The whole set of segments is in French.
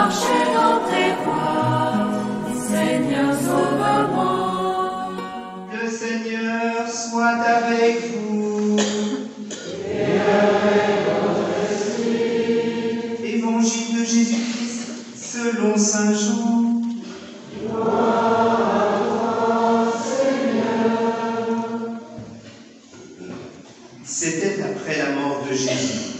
marcher dans tes voies. Seigneur, sauve-moi. Le Seigneur soit avec vous. Et avec votre esprit. Évangile de Jésus-Christ selon saint Jean. C'était après la mort de Jésus.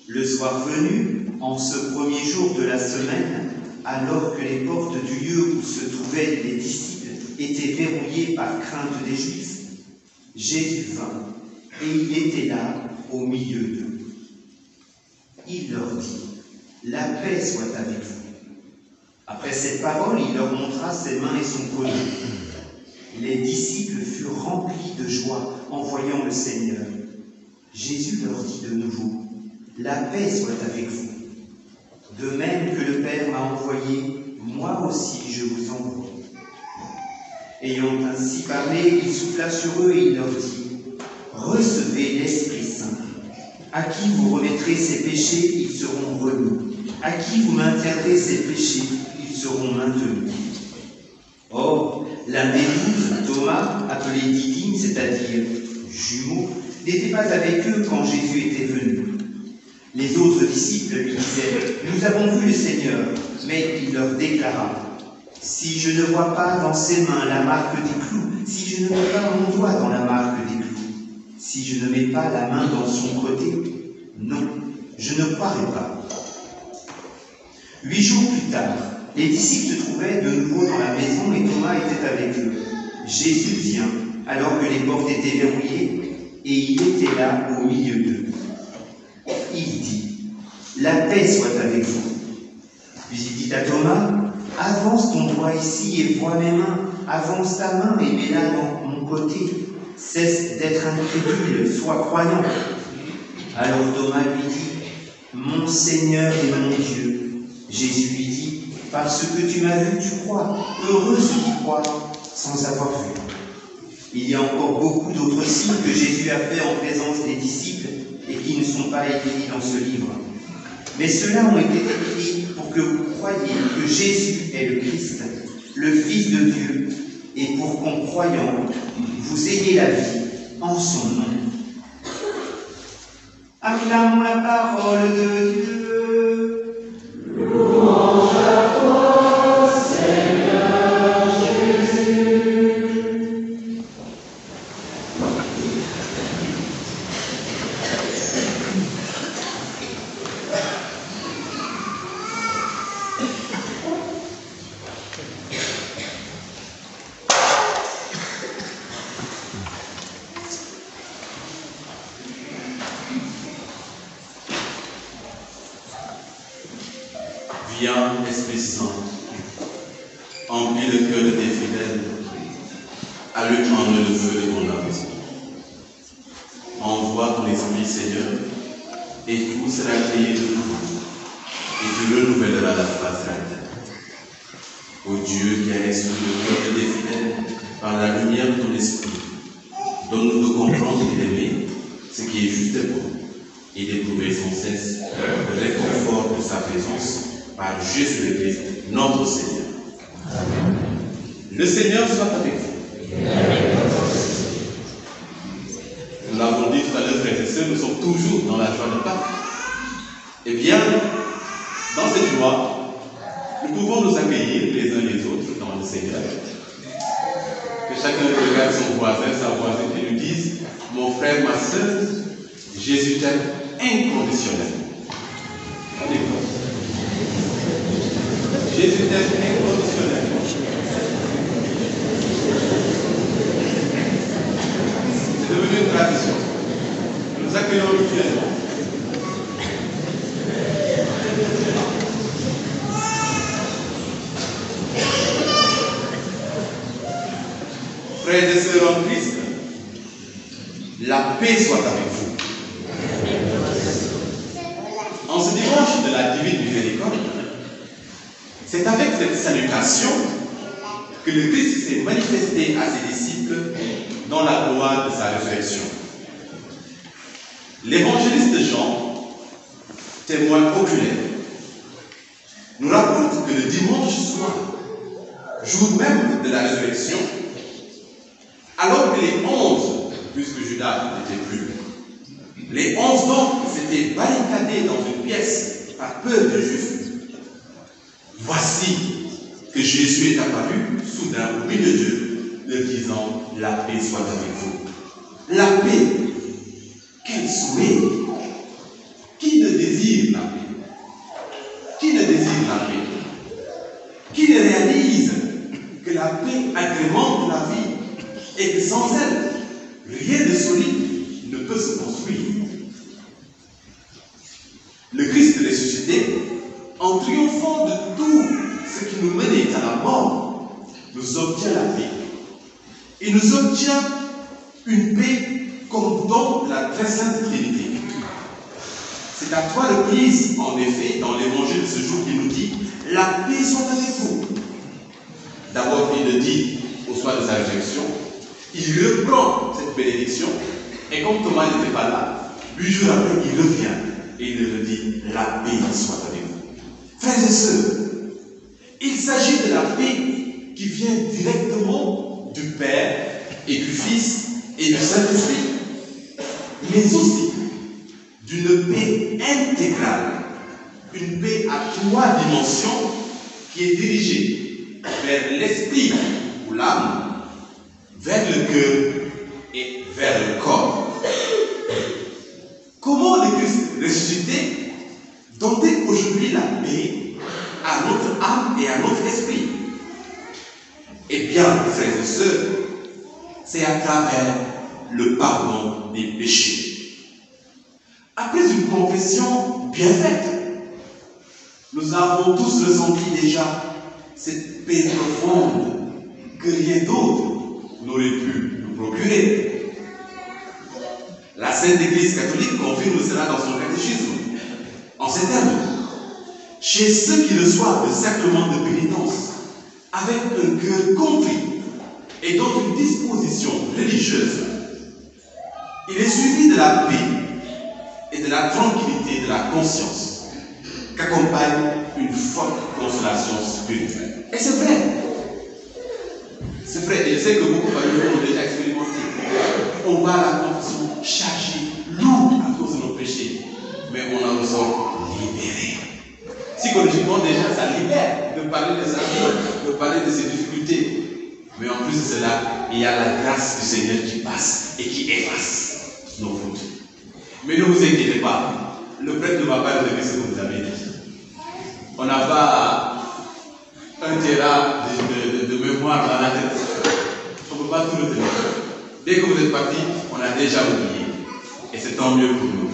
Le soir venu, en ce premier jour de la semaine, alors que les portes du lieu où se trouvaient les disciples étaient verrouillées par crainte des Juifs, Jésus vint, et il était là, au milieu d'eux. Il leur dit, « La paix soit avec vous. » Après cette parole, il leur montra ses mains et son collier. Les disciples furent remplis de joie en voyant le Seigneur. Jésus leur dit de nouveau, « La paix soit avec vous. De même que le Père m'a envoyé, moi aussi je vous envoie. » Ayant ainsi parlé, il souffla sur eux et il leur dit, « Recevez l'Esprit Saint. À qui vous remettrez ses péchés, ils seront remis. À qui vous maintiendrez ses péchés, ils seront maintenus. » Or, l'un des 12, Thomas, appelé Didyme, c'est-à-dire jumeau, n'était pas avec eux quand Jésus était venu. Les autres disciples lui disaient, « Nous avons vu le Seigneur. » Mais il leur déclara, « Si je ne vois pas dans ses mains la marque des clous, si je ne mets pas mon doigt dans la marque des clous, si je ne mets pas la main dans son côté, non, je ne croirai pas. » 8 jours plus tard, les disciples se trouvaient de nouveau dans la maison et Thomas était avec eux. Jésus vient, alors que les portes étaient verrouillées, et il était là au milieu d'eux. Il dit, « La paix soit avec vous. » Puis il dit à Thomas, « Avance ton doigt ici et vois mes mains, avance ta main et mets-la dans mon côté. Cesse d'être incrédule, sois croyant. » Alors Thomas lui dit, « Mon Seigneur et mon Dieu. » Jésus lui dit, « Parce que tu m'as vu, tu crois. Heureux ceux qui croient sans avoir vu. » Il y a encore beaucoup d'autres signes que Jésus a fait en présence des disciples et qui ne sont pas écrits dans ce livre. Mais ceux-là ont été écrits pour que vous croyiez que Jésus est le Christ, le Fils de Dieu, et pour qu'en croyant, vous ayez la vie en son nom. Acclamons la parole de Dieu. Louange à toi, Seigneur Jésus. Viens, Esprit Saint, emplis le cœur de tes fidèles, allume en eux le feu de ton âme. Envoie ton Esprit, Seigneur, et tout sera créé de nouveau, et tu renouvelleras la face de la terre. Ô Dieu qui a instruit le cœur de tes fidèles par la lumière de ton Esprit, donne-nous de comprendre et d'aimer ce qui est juste et bon, et d'éprouver sans cesse le réconfort de sa présence par Jésus le Christ, notre Seigneur. Amen. Le Seigneur soit avec vous. Nous l'avons dit tout à l'heure, frères et sœurs, nous sommes toujours dans la joie de Pâques. Eh bien, dans cette joie, nous pouvons nous accueillir les uns les autres dans le Seigneur. Que chacun regarde son voisin, sa voisine et lui dise, « Mon frère, ma sœur, Jésus t'aime inconditionnellement. » Jésus t'aime inconditionnellement. C'est devenu une tradition. Nous accueillons mutuellement. Frères et sœurs en Christ, la paix soit avec vous. En ce dimanche de la divine miséricorde, c'est avec cette salutation que le Christ s'est manifesté à ses disciples dans la gloire de sa résurrection. L'évangéliste Jean, témoin oculaire, nous rapporte que le dimanche soir, jour même de la résurrection, alors que les 11, puisque Judas n'était plus, les 11 donc s'étaient barricadés dans une pièce par peur des Juifs, voici que Jésus est apparu soudain au milieu d'eux, leur disant « La paix soit avec vous ». La paix, quel souhait! Qui ne désire la paix? Qui ne désire la paix? Qui ne réalise que la paix agrémente la vie et que sans elle, rien de solide ne peut se construire? Le Christ ressuscité, en triomphant de tout ce qui nous menait à la mort, nous obtient la paix. Il nous obtient une paix comme don de la très sainte Trinité. C'est à trois reprises, en effet, dans l'évangile de ce jour qui nous dit « La paix soit avec vous ». D'abord, il le dit au soir de sa résurrection, il reprend cette bénédiction, et comme Thomas n'était pas là, 8 jours après, il revient et il leur dit « La paix soit avec vous ». Frères et sœurs, il s'agit de la paix qui vient directement du Père et du Fils et du Saint-Esprit, mais aussi d'une paix intégrale, une paix à 3 dimensions qui est dirigée vers l'esprit ou l'âme, vers le cœur et vers le corps. Comment le Christ ressuscité donne aujourd'hui la paix à notre âme et à notre esprit? Eh bien, frères et sœurs, c'est à travers le pardon des péchés. Après une confession bien faite, nous avons tous ressenti déjà cette paix profonde que rien d'autre n'aurait pu nous procurer. La Sainte Église catholique confirme cela dans son catéchisme, en ces termes. Chez ceux qui reçoivent le sacrement de pénitence avec un cœur contrit et dans une disposition religieuse, il est suivi de la paix et de la tranquillité de la conscience qu'accompagne une forte consolation spirituelle. Et c'est vrai. C'est vrai, et je sais que beaucoup parmi nous l'ont déjà expérimenté. On va à la confession chargée, lourde à cause de nos péchés, mais on en ressort libéré. Psychologiquement déjà, ça libère de parler de sa vie, de parler de ses difficultés. Mais en plus de cela, il y a la grâce du Seigneur qui passe et qui efface nos fautes. Mais ne vous inquiétez pas, le prêtre ne va pas donner ce que vous avez dit. On n'a pas un terrain de mémoire dans la tête. On ne peut pas tout retenir. Dès que vous êtes parti, on a déjà oublié. Et c'est tant mieux pour nous.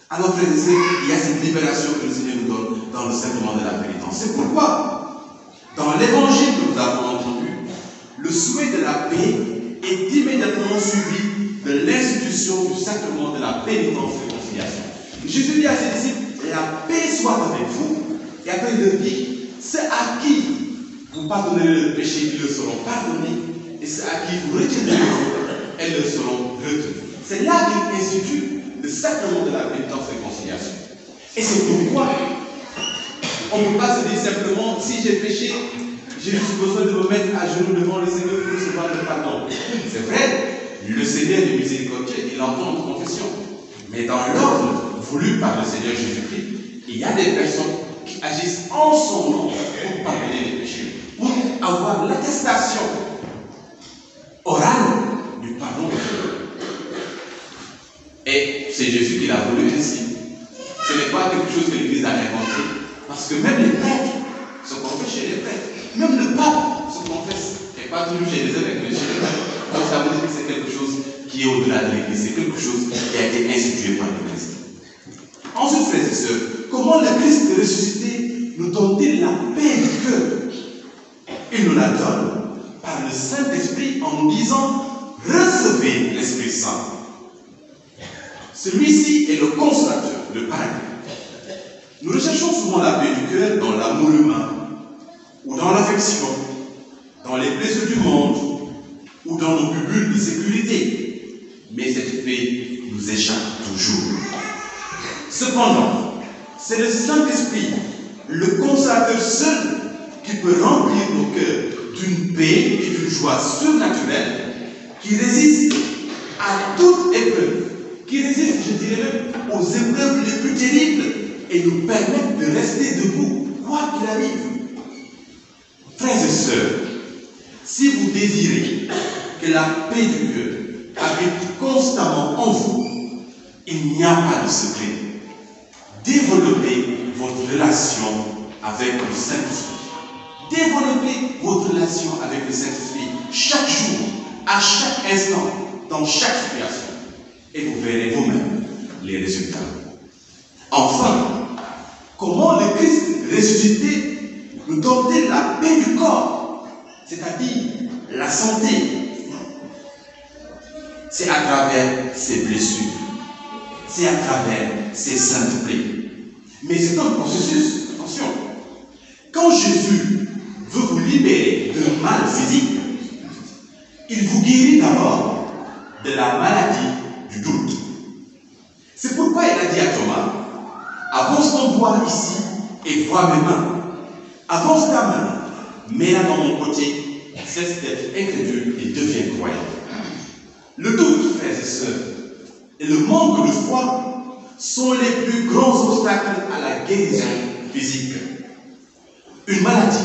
Alors, frères et sœurs, il y a cette libération que le Seigneur nous donne dans le sacrement de la pénitence. C'est pourquoi, dans l'évangile que nous avons entendu, le souhait de la paix est immédiatement suivi de l'institution du sacrement de la pénitence et réconciliation. Jésus dit à ses disciples, la paix soit avec vous, et après il leur dit, ceux à qui vous pardonnerez le péché, ils le seront pardonnés, et ceux à qui vous retiendrez, elles le seront retenues. C'est là qu'il institue le sacrement de la pénitence et réconciliation. Et c'est pourquoi on ne peut pas se dire simplement, si j'ai péché, j'ai juste besoin de me mettre à genoux devant le Seigneur pour recevoir le pardon. C'est vrai, le Seigneur est miséricordieux, il entend notre confession. Mais dans l'ordre voulu par le Seigneur Jésus-Christ, il y a des personnes qui agissent en son nom pour pardonner les péchés, pour avoir l'attestation orale du pardon de Dieu. Et c'est Jésus qui l'a voulu ainsi. Ce n'est pas quelque chose que l'Église a inventé. Parce que même les prêtres se confessent chez les prêtres. Même le pape se confesse. Et pas toujours chez les évêques, mais chez les prêtres. Donc ça veut dire que c'est quelque chose qui est au-delà de l'Église. C'est quelque chose qui a été institué par l'Église. Ensuite, frères et sœurs, comment le Christ ressuscité nous donne-t-il la paix du cœur? Il nous la donne par le Saint-Esprit en nous disant « Recevez l'Esprit Saint ». Celui-ci est le consolateur, le Paraclet. Nous recherchons souvent la paix du cœur dans l'amour humain, ou dans l'affection, dans les plaisirs du monde, ou dans nos bulles de sécurité. Mais cette paix nous échappe toujours. Cependant, c'est le Saint-Esprit le consolateur seul qui peut remplir nos cœurs d'une paix et d'une joie surnaturelle, qui résiste à toute épreuve, qui résiste, je dirais même, aux épreuves les plus terribles et nous permettent de rester debout, quoi qu'il arrive. Frères et sœurs, si vous désirez que la paix du cœur habite constamment en vous, il n'y a pas de secret. Développez votre relation avec le Saint-Esprit. Développez votre relation avec le Saint-Esprit chaque jour, à chaque instant, dans chaque situation. Et vous verrez vous-même les résultats. Enfin, comment le Christ ressuscité nous donne la paix du corps, c'est-à-dire la santé? C'est à travers ses blessures, c'est à travers ses saintes plaies. Mais c'est un processus, attention. Quand Jésus veut vous libérer d'un mal physique, il vous guérit d'abord de la maladie du doute. C'est pourquoi il a dit à Thomas, avance ton doigt ici et vois mes mains. Avance ta main, mets-la dans mon côté, cesse d'être incrédule et deviens croyant. Le doute, frères et sœurs, et le manque de foi sont les plus grands obstacles à la guérison physique. Une maladie,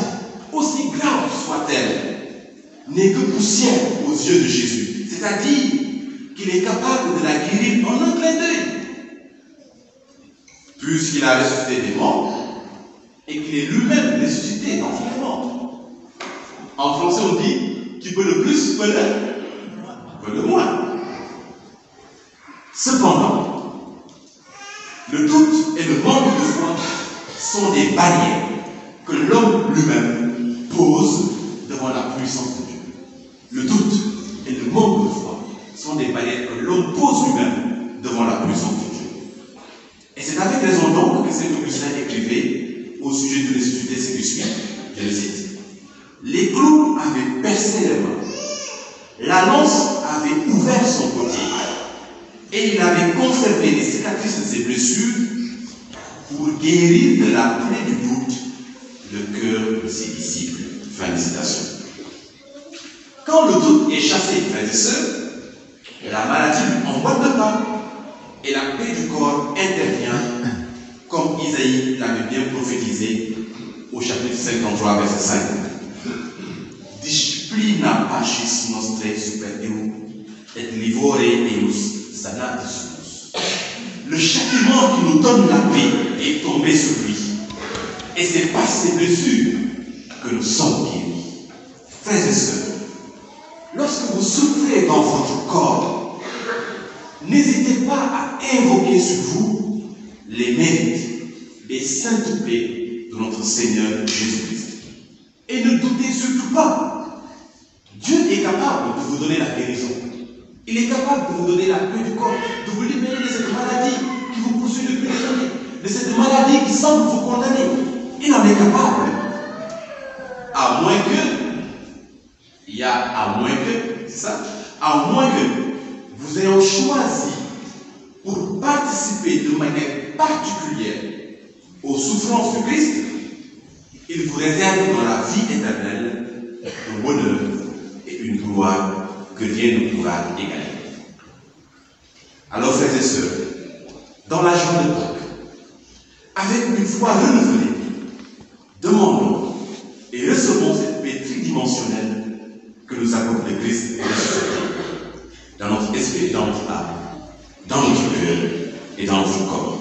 aussi grave soit-elle, n'est que poussière aux yeux de Jésus. C'est-à-dire qu'il est capable de la guérir en un clin d'œil. Puisqu'il a ressuscité des morts et qu'il est lui-même ressuscité dans les morts. En français, on dit qui peut le plus peut le moins. Cependant, le doute et le manque de foi sont des barrières que l'homme lui-même pose devant la puissance de Dieu. Le doute et le manque de foi sont des barrières que l'homme pose lui-même devant la puissance de Dieu. Et c'est avec raison donc que Saint Augustin écrivait au sujet de ressuscité ce qui suit, je le cite. Les clous avaient percé les mains, la lance avait ouvert son côté, et il avait conservé les cicatrices de ses blessures pour guérir de la plaie du doute le cœur de ses disciples. Fin de citation. Quand le doute est chassé, frères et sœurs, la maladie emboîte le pas et la paix du corps intervient, comme Isaïe l'avait bien prophétisé au chapitre 53, verset 5. Disciplina pacis nostre super Deo, et livore eius sanatus. Le châtiment qui nous donne la paix est tombé sur lui. Et c'est par ses blessures que nous sommes guéris. Frères et sœurs, lorsque vous souffrez dans votre corps, n'hésitez pas à invoquer sur vous les mérites des saintes paix de notre Seigneur Jésus-Christ. Et ne doutez surtout pas. Dieu est capable de vous donner la guérison. Il est capable de vous donner la paix du corps, de vous libérer de cette maladie qui vous poursuit depuis des années, de cette maladie qui semble vous condamner. Il en est capable. À moins que, c'est ça? À moins que vous ayez choisi pour participer de manière particulière aux souffrances du Christ, il vous réserve dans la vie éternelle un bonheur et une gloire que rien ne pourra égaler. Alors, frères et sœurs, dans la joie de Pâques, avec une foi renouvelée, demandons et recevons cette paix tridimensionnelle que nous accorde le Christ ressuscité dans notre esprit, dans notre âme, dans notre cœur et dans notre corps.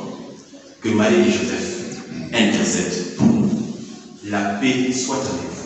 Que Marie et Joseph intercèdent pour nous. La paix soit avec vous.